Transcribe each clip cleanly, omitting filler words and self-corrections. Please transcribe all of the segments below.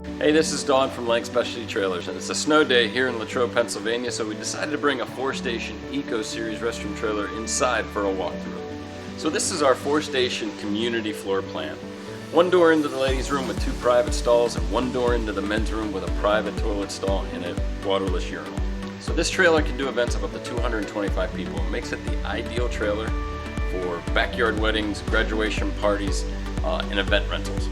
Hey, this is Don from Lang Specialty Trailers, and it's a snow day here in Latrobe, Pennsylvania, so we decided to bring a 4-station Eco Series restroom trailer inside for a walkthrough. So this is our 4-station community floor plan. One door into the ladies' room with 2 private stalls, and one door into the men's room with a private toilet stall and a waterless urinal. So this trailer can do events of up to 225 people. It makes it the ideal trailer for backyard weddings, graduation parties, and event rentals.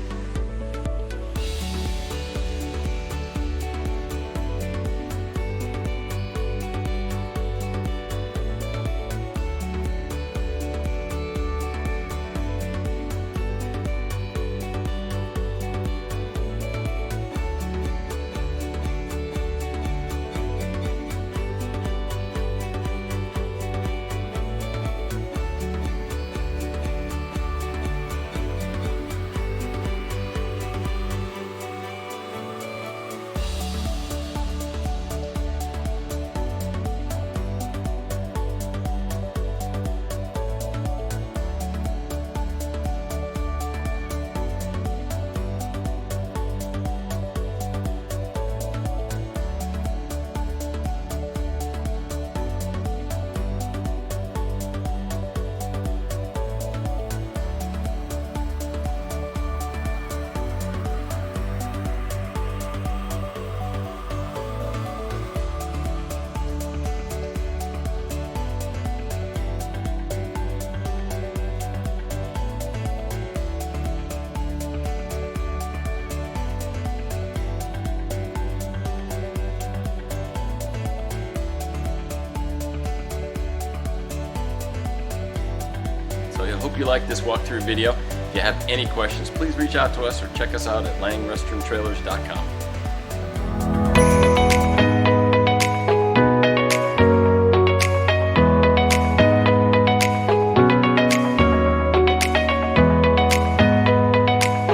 So I hope you like this walkthrough video. If you have any questions, please reach out to us or check us out at langrestroomtrailers.com.